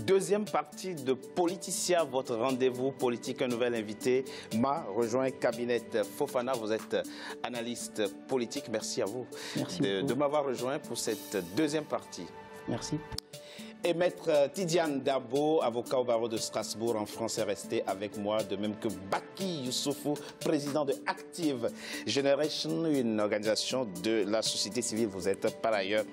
Deuxième partie de Politicien, votre rendez-vous politique. Un nouvel invité m'a rejoint, Kabinette Fofana. Vous êtes analyste politique. Merci à vous de m'avoir rejoint pour cette deuxième partie. Merci. Et Maître Tidiane Dabo, avocat au barreau de Strasbourg en France, est resté avec moi, de même que Baki Youssoufou, président de Active Generation, une organisation de la société civile. Vous êtes par ailleurs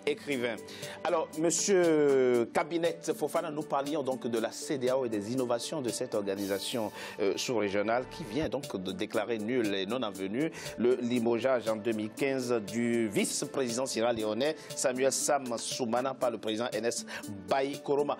écrivain. Alors, monsieur Kabinette Fofana, nous parlions donc de la CEDEAO et des innovations de cette organisation sous-régionale qui vient donc de déclarer nul et non avenu le limogeage en 2015 du vice-président sierra-léonais Samuel Sam Soumana par le président Ernest Bai Koroma.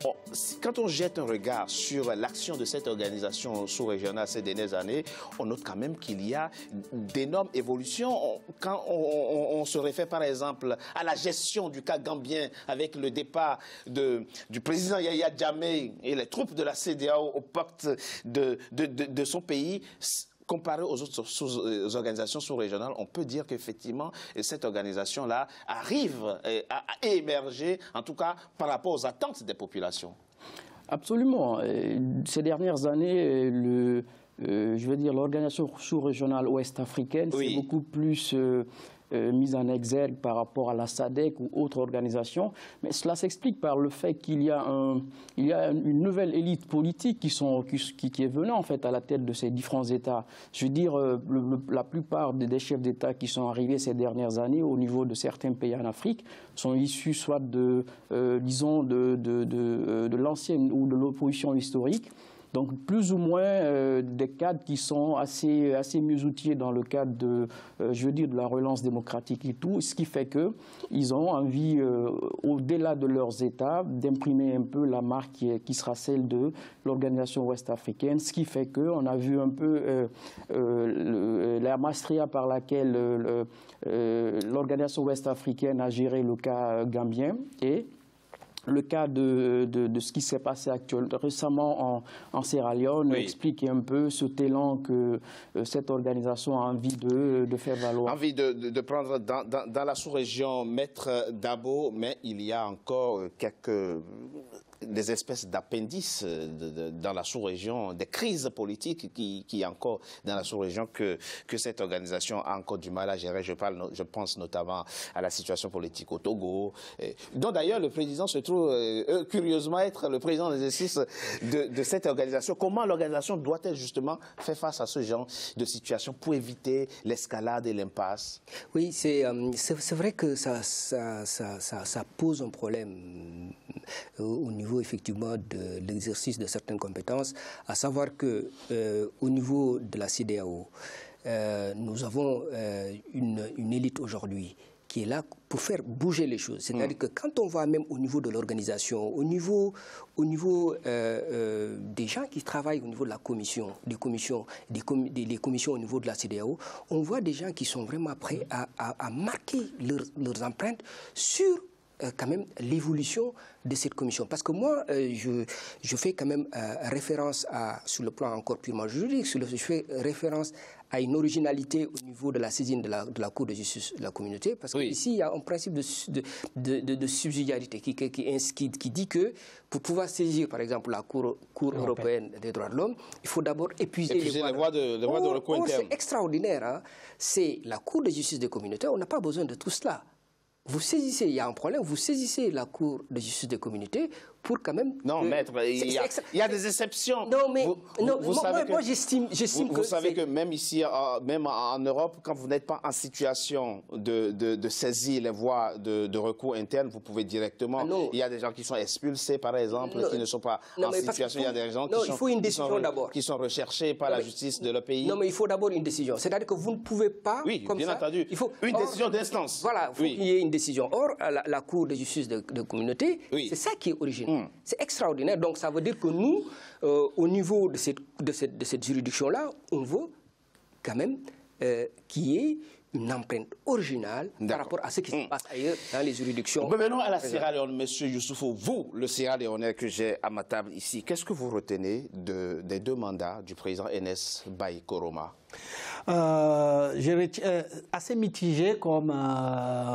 Bon, quand on jette un regard sur l'action de cette organisation sous-régionale ces dernières années, on note quand même qu'il y a d'énormes évolutions. Quand on se réfère par exemple à la gestion du cas gambien avec le départ du président Yahya Jammeh et les troupes de la CEDEAO au pacte de son pays, comparé aux autres organisations sous-régionales, on peut dire qu'effectivement, cette organisation-là arrive à émerger, en tout cas par rapport aux attentes des populations. Absolument. Ces dernières années, je veux dire, l'organisation sous-régionale ouest-africaine, c'est beaucoup plus mise en exergue par rapport à la SADC ou autres organisations. Mais cela s'explique par le fait qu'il y a une nouvelle élite politique qui est venue en fait à la tête de ces différents États. Je veux dire, la plupart des chefs d'État qui sont arrivés ces dernières années au niveau de certains pays en Afrique sont issus soit disons, de l'ancienne ou de l'opposition historique. Donc plus ou moins des cadres qui sont assez mieux outillés dans le cadre de, je veux dire, de la relance démocratique et tout, ce qui fait qu'ils ont envie, au-delà de leurs États, d'imprimer un peu la marque qui sera celle de l'organisation ouest-africaine, ce qui fait qu'on a vu un peu la maestria par laquelle l'organisation ouest-africaine a géré le cas gambien et le cas de ce qui s'est passé récemment en Sierra Leone explique un peu ce talent que cette organisation a envie de faire valoir. Envie de prendre dans la sous-région, Maître Dabo, mais il y a encore des espèces d'appendices dans la sous-région, des crises politiques qui encore dans la sous-région que cette organisation a encore du mal à gérer. Je pense notamment à la situation politique au Togo, dont d'ailleurs le président se trouve curieusement être le président d'exercice de cette organisation. Comment l'organisation doit-elle justement faire face à ce genre de situation pour éviter l'escalade et l'impasse? Oui, c'est vrai que ça pose un problème au niveau effectivement de l'exercice de certaines compétences, à savoir que au niveau de la CEDEAO, nous avons une élite aujourd'hui qui est là pour faire bouger les choses. C'est-à-dire que quand on va même au niveau de l'organisation, au niveau des gens qui travaillent au niveau de la commission, des commissions au niveau de la CEDEAO, on voit des gens qui sont vraiment prêts à marquer leurs empreintes sur quand même l'évolution de cette commission. Parce que moi, je fais quand même référence sur le plan encore purement juridique, je fais référence à une originalité au niveau de la saisine de la Cour de justice de la communauté, parce qu'ici, il y a un principe de subsidiarité qui dit que pour pouvoir saisir, par exemple, la Cour européenne des droits de l'homme, il faut d'abord épuiser les voies de recours interne. C'est extraordinaire. Hein? C'est la Cour de justice des communautés, on n'a pas besoin de tout cela. Vous saisissez, il y a un problème, vous saisissez la Cour de justice des communautés pour quand même... Non, maître, il y a des exceptions. Non, mais moi j'estime que... Vous savez que même ici, même en Europe, quand vous n'êtes pas en situation de saisir les voies de recours interne, vous pouvez directement... Il y a des gens qui sont expulsés, par exemple, qui ne sont pas en situation. Il y a des gens qui sont recherchés par la justice de leur pays. Non, mais il faut d'abord une décision. C'est-à-dire que vous ne pouvez pas... Oui, bien entendu. Il faut une décision d'instance. Voilà, il faut qu'il y ait une décision. Or, la Cour de justice de communauté, c'est ça qui est original. C'est extraordinaire. Donc, ça veut dire que nous, au niveau de cette juridiction-là, on veut quand même qu'il y ait une empreinte originale par rapport à ce qui se passe ailleurs dans les juridictions. Revenons à la Sierra Leone, monsieur Youssoufou. Vous, le Sierra Léonais que j'ai à ma table ici, qu'est-ce que vous retenez des deux mandats du président Ernest Bai Koroma? Assez mitigé comme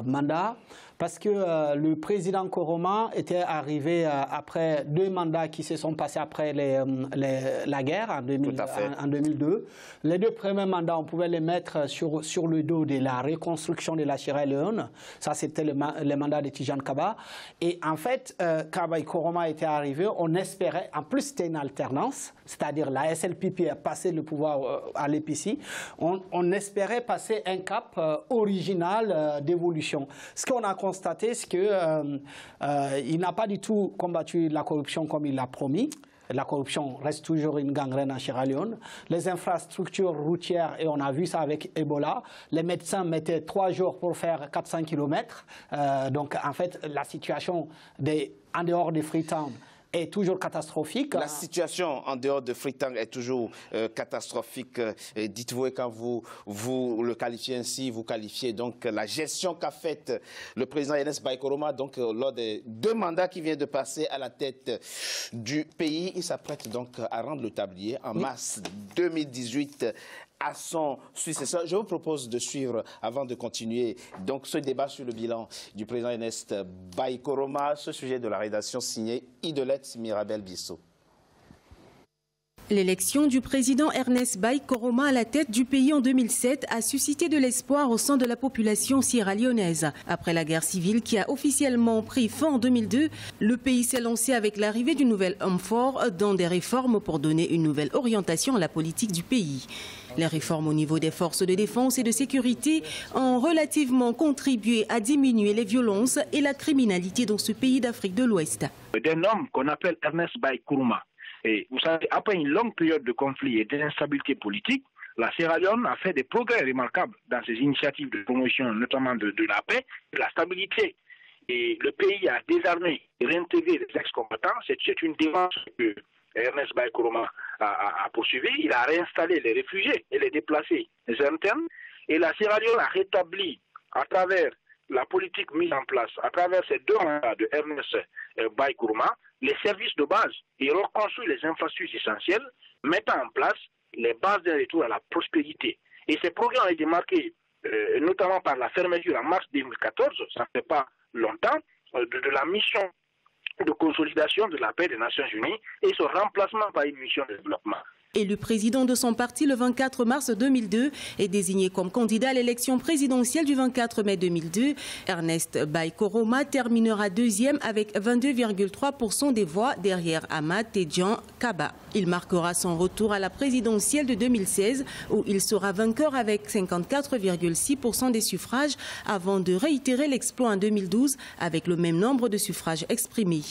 mandat, parce que le président Koroma était arrivé après 2 mandats qui se sont passés après la guerre en 2002. Les 2 premiers mandats, on pouvait les mettre sur le dos de la reconstruction de la Sierra Leone. Ça, c'était le mandat de Tidjane Kaba. Et en fait, Kaba et Koroma étaient arrivés, on espérait, en plus c'était une alternance, c'est-à-dire la SLPP a passé le pouvoir à l'EPC, on espérait passer un cap original d'évolution. Ce qu'on a constaté, c'est qu'il n'a pas du tout combattu la corruption comme il l'a promis. La corruption reste toujours une gangrène en Sierra Leone. Les infrastructures routières, et on a vu ça avec Ebola, les médecins mettaient 3 jours pour faire 400 km. Donc en fait, la situation en dehors des Freetown est toujours catastrophique. La situation en dehors de Freetown est toujours catastrophique. Dites-vous, quand vous le qualifiez ainsi, vous qualifiez donc la gestion qu'a faite le président Ernest Bai Koroma, donc lors des 2 mandats qui viennent de passer à la tête du pays. Il s'apprête donc à rendre le tablier en mars 2018 à son successeur. Je vous propose de suivre, avant de continuer, donc ce débat sur le bilan du président Ernest Bai Koroma, ce sujet de la rédaction signée Idolette Mirabel Bissot. L'élection du président Ernest Bai Koroma à la tête du pays en 2007 a suscité de l'espoir au sein de la population sierra-léonaise. Après la guerre civile qui a officiellement pris fin en 2002, le pays s'est lancé avec l'arrivée du nouvel homme fort dans des réformes pour donner une nouvelle orientation à la politique du pays. Les réformes au niveau des forces de défense et de sécurité ont relativement contribué à diminuer les violences et la criminalité dans ce pays d'Afrique de l'Ouest. D'un homme qu'on appelle Ernest Bai Koroma. Et vous savez, après une longue période de conflits et d'instabilité politique, la Sierra Leone a fait des progrès remarquables dans ses initiatives de promotion, notamment de la paix, de la stabilité. Et le pays a désarmé et réintégré les ex-combattants. C'est une démarche que Ernest Bai Koroma a poursuivi. Il a réinstallé les réfugiés et les déplacés internes. Et la Sierra Leone a rétabli, à travers la politique mise en place, à travers ces 2 mandats de Ernest Bai Koroma, les services de base et reconstruit les infrastructures essentielles, mettant en place les bases d'un retour à la prospérité. Et ces progrès ont été marqués notamment par la fermeture en mars 2014, ça ne fait pas longtemps, de la mission de consolidation de la paix des Nations Unies et son remplacement par une mission de développement. Et le président de son parti le 24 mars 2002 est désigné comme candidat à l'élection présidentielle du 24 mai 2002. Ernest Bai Koroma terminera 2e avec 22,3% des voix derrière Ahmad Tidjane Kaba. Il marquera son retour à la présidentielle de 2016 où il sera vainqueur avec 54,6% des suffrages avant de réitérer l'exploit en 2012 avec le même nombre de suffrages exprimés.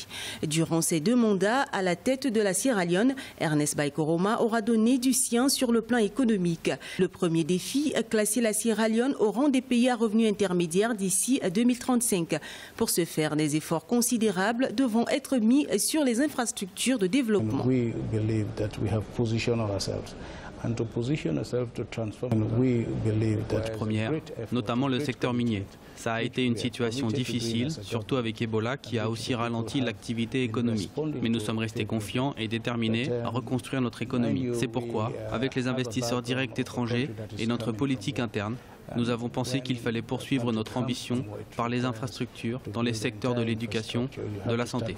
Durant ces 2 mandats à la tête de la Sierra Leone, Ernest Bai Koroma aura donné du sien sur le plan économique. Le premier défi, classer la Sierra Leone au rang des pays à revenus intermédiaires d'ici 2035. Pour ce faire, des efforts considérables devront être mis sur les infrastructures de développement. Première, notamment le secteur minier. Ça a été une situation difficile, surtout avec Ebola qui a aussi ralenti l'activité économique. Mais nous sommes restés confiants et déterminés à reconstruire notre économie. C'est pourquoi, avec les investisseurs directs étrangers et notre politique interne, nous avons pensé qu'il fallait poursuivre notre ambition par les infrastructures dans les secteurs de l'éducation, de la santé.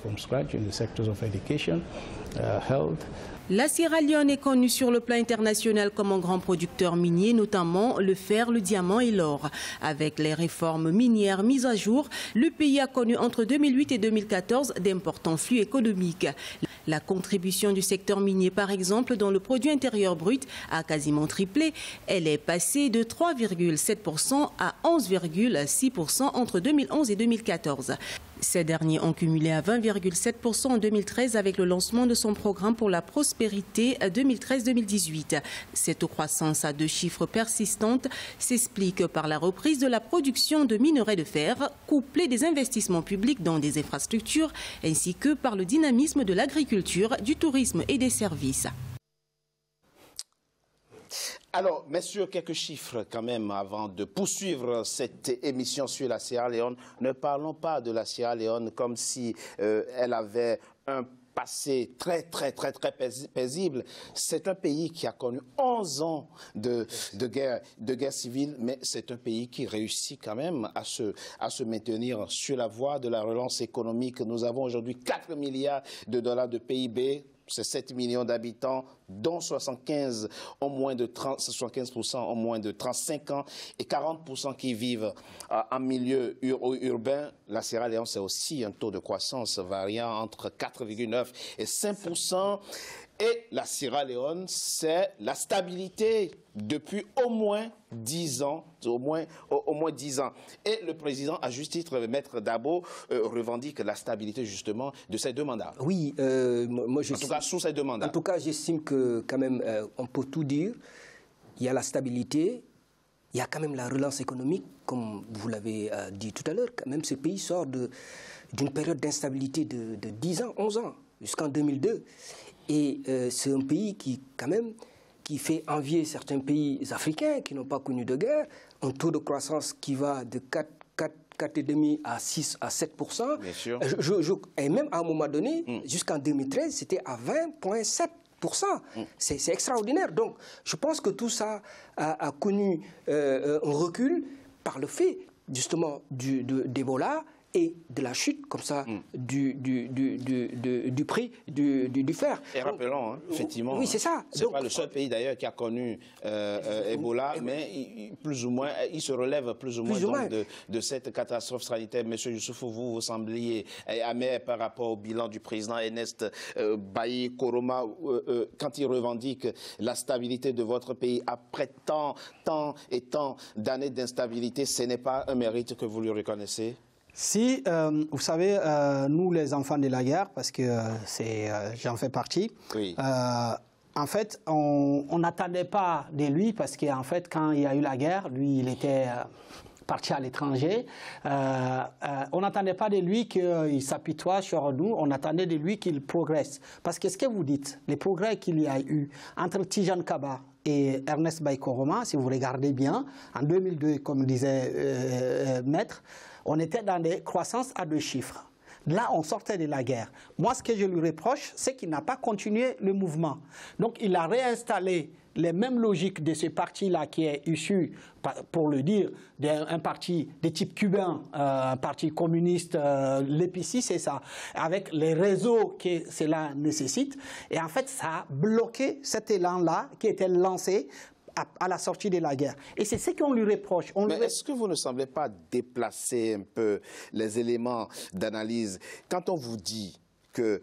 La Sierra Leone est connue sur le plan international comme un grand producteur minier, notamment le fer, le diamant et l'or. Avec les réformes minières mises à jour, le pays a connu entre 2008 et 2014 d'importants flux économiques. La contribution du secteur minier, par exemple, dans le produit intérieur brut a quasiment triplé. Elle est passée de 3,7% à 11,6% entre 2011 et 2014. Ces derniers ont cumulé à 20,7% en 2013 avec le lancement de son programme pour la prospérité 2013-2018. Cette croissance à 2 chiffres persistante s'explique par la reprise de la production de minerais de fer, couplée des investissements publics dans des infrastructures, ainsi que par le dynamisme de l'agriculture, du tourisme et des services. Alors, messieurs, quelques chiffres quand même avant de poursuivre cette émission sur la Sierra Leone. Ne parlons pas de la Sierra Leone comme si elle avait un passé très paisible. C'est un pays qui a connu 11 ans de guerre civile, mais c'est un pays qui réussit quand même à se maintenir sur la voie de la relance économique. Nous avons aujourd'hui 4 milliards de dollars de PIB. C'est 7 millions d'habitants, dont 75% ont moins de 35 ans et 40% qui vivent en milieu urbain. La Sierra Leone, c'est aussi un taux de croissance variant entre 4,9 et 5%. Et la Sierra Leone, c'est la stabilité depuis au moins 10 ans. Au moins 10 ans. Et le président, à juste titre, Maître Dabo, revendique la stabilité justement de ces deux mandats. Oui, moi je... En tout cas, sous ces deux mandats. En tout cas, j'estime que quand même, on peut tout dire. Il y a la stabilité, il y a quand même la relance économique, comme vous l'avez dit tout à l'heure. Quand même, ce pays sort d'une période d'instabilité de 10 ans, 11 ans, jusqu'en 2002. Et c'est un pays qui, quand même, qui fait envier certains pays africains qui n'ont pas connu de guerre, un taux de croissance qui va de 4,5 à 6 à 7%. Bien sûr. Et même à un moment donné, jusqu'en 2013, c'était à 20,7%. C'est extraordinaire. Donc, je pense que tout ça a connu un recul par le fait, justement, d'Ebola et de la chute, comme ça, du prix du fer. Et rappelons, effectivement, oui, c'est ça. C'est pas le seul pays d'ailleurs qui a connu Ebola, mais plus ou moins, il se relève plus ou moins de cette catastrophe sanitaire. Monsieur Youssoufou, vous sembliez amer par rapport au bilan du président Ernest Bai Koroma, quand il revendique la stabilité de votre pays après tant d'années d'instabilité. Ce n'est pas un mérite que vous lui reconnaissez? Si, vous savez, nous les enfants de la guerre, parce que j'en fais partie, oui. En fait, on n'attendait pas de lui, parce qu'en fait, quand il y a eu la guerre, lui, il était parti à l'étranger. On n'attendait pas de lui qu'il s'apitoie sur nous, on attendait de lui qu'il progresse. Parce que ce que vous dites, les progrès qu'il y a eu entre Tidjane Kaba et Ernest Bai Koroma, si vous regardez bien, en 2002, comme disait Maître, on était dans des croissances à 2 chiffres. Là, on sortait de la guerre. Moi, ce que je lui reproche, c'est qu'il n'a pas continué le mouvement. Donc, il a réinstallé les mêmes logiques de ce parti-là qui est issu, pour le dire, d'un parti de type cubain, un parti communiste, l'EPICI, c'est ça, avec les réseaux que cela nécessite. Et en fait, ça a bloqué cet élan-là qui était lancé à la sortie de la guerre. Et c'est ce qu'on lui reproche. Mais est-ce que vous ne semblez pas déplacer un peu les éléments d'analyse quand on vous dit que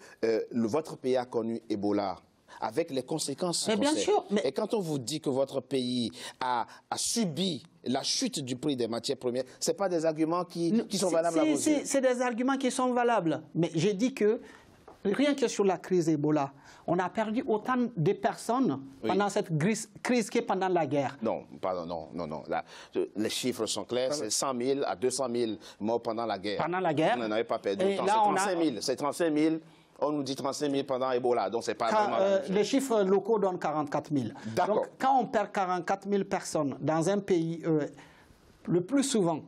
votre pays a connu Ebola avec les conséquences? Mais bien sûr. Et quand on vous dit que votre pays a subi la chute du prix des matières premières, ce n'est pas des arguments qui sont valables à vos yeux? C'est des arguments qui sont valables. Mais j'ai dit que rien que sur la crise Ebola, on a perdu autant de personnes pendant cette crise que pendant la guerre. Non, pardon, non. Là, les chiffres sont clairs, c'est 100 000 à 200 000 morts pendant la guerre. Pendant la guerre. On n'en avait pas perdu autant. C'est 35 000. On nous dit 35 000 pendant Ebola, donc c'est pas vraiment... les chiffres locaux donnent 44 000. D'accord. Donc, quand on perd 44 000 personnes dans un pays, le plus souvent,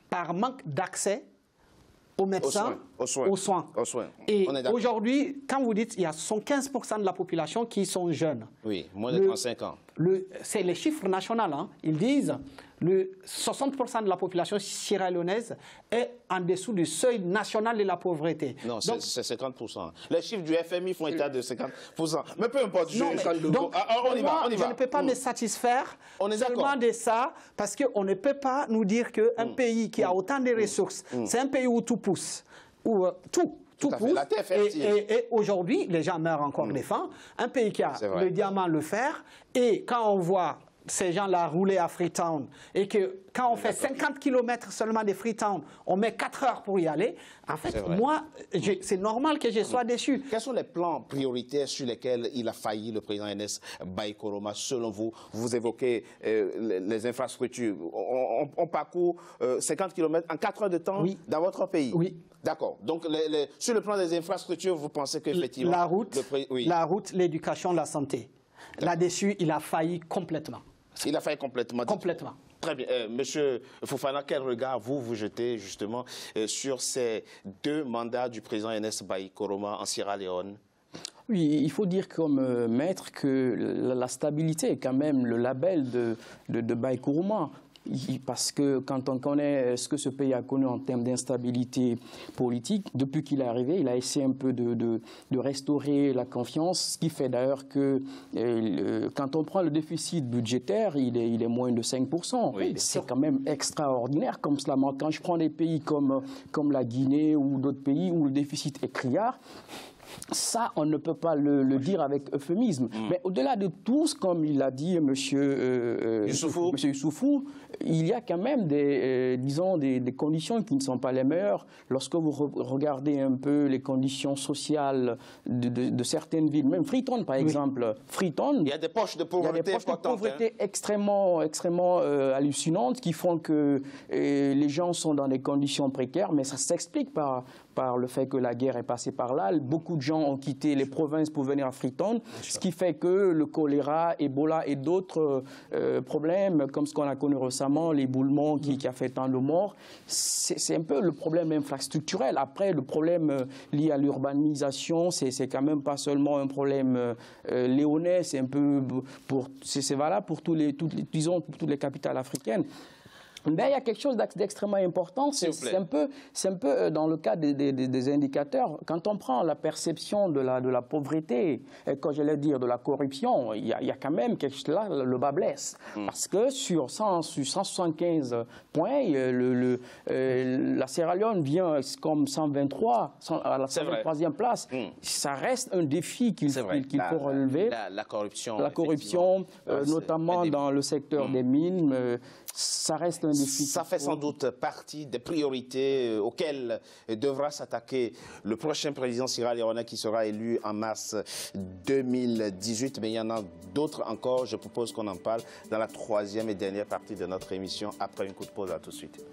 par manque d'accès aux médecins, aux soins. Et aujourd'hui, quand vous dites qu'il y a 75% de la population qui sont jeunes. Oui, moins de 35 ans. C'est les chiffres nationaux. Hein. Ils disent que 60% de la population sierra-léonaise est en dessous du seuil national de la pauvreté. Non, c'est 50%. Les chiffres du FMI font état de 50%. Mais peu importe. On y va. Je ne peux pas me satisfaire seulement de ça, parce qu'on ne peut pas nous dire qu'un pays qui a autant de ressources, c'est un pays où tout pousse, où tout pousse. Et aujourd'hui, les gens meurent encore de faim. Un pays qui a le diamant, le fer, et quand on voit ces gens-là rouler à Freetown et que quand on fait 50 km seulement de Freetown, on met 4 heures pour y aller, en fait, moi, c'est normal que je sois déçu. Quels sont les plans prioritaires sur lesquels il a failli, le président Ernest Bai Koroma, selon vous? Vous évoquez les infrastructures. On parcourt 50 km en 4 heures de temps dans votre pays? Oui. D'accord. Donc, sur le plan des infrastructures, vous pensez qu'effectivement... La route, l'éducation, la santé. Là-dessus, il a failli complètement. Il a failli complètement. Complètement. Très bien. Monsieur Fofana, quel regard vous jetez justement sur ces 2 mandats du président Ernest Bai Koroma en Sierra Leone? Oui, il faut dire comme maître que la stabilité est quand même le label de Bai Koroma. Parce que quand on connaît ce que ce pays a connu en termes d'instabilité politique, depuis qu'il est arrivé, il a essayé un peu de restaurer la confiance, ce qui fait d'ailleurs que quand on prend le déficit budgétaire, il est moins de 5%. Oui, c'est quand même extraordinaire comme cela. Quand je prends des pays comme la Guinée ou d'autres pays où le déficit est criard, ça, on ne peut pas le dire avec euphémisme. Mais au-delà de tout, comme il l'a dit Monsieur Youssoufou, il y a quand même disons des conditions qui ne sont pas les meilleures. Lorsque vous regardez un peu les conditions sociales de certaines villes, même Freetown par exemple, Freetown, il y a des poches de pauvreté, extrêmement hallucinantes qui font que les gens sont dans des conditions précaires, mais ça s'explique par le fait que la guerre est passée par là. Beaucoup de gens ont quitté les provinces pour venir à Freetown, ce qui fait que le choléra, Ebola et d'autres problèmes, comme ce qu'on a connu récemment, l'éboulement qui a fait tant de morts, c'est un peu le problème infrastructurel. Après, le problème lié à l'urbanisation, c'est quand même pas seulement un problème léonais, c'est un peu c'est valable pour toutes les capitales africaines. Mais il y a quelque chose d'extrêmement important, c'est un peu dans le cas des indicateurs. Quand on prend la perception de la pauvreté, et quand j'allais dire de la corruption, il y a quand même quelque chose là, le bas blesse. Parce que sur 175 points, la Sierra Leone vient comme 123, à la 123e place. Ça reste un défi qu'il faut relever. La corruption. La corruption, notamment dans le secteur des mines, ça reste un défi. Ça fait sans doute partie des priorités auxquelles devra s'attaquer le prochain président sierra-léonais qui sera élu en mars 2018. Mais il y en a d'autres encore. Je propose qu'on en parle dans la 3e et dernière partie de notre émission après une courte pause. À tout de suite.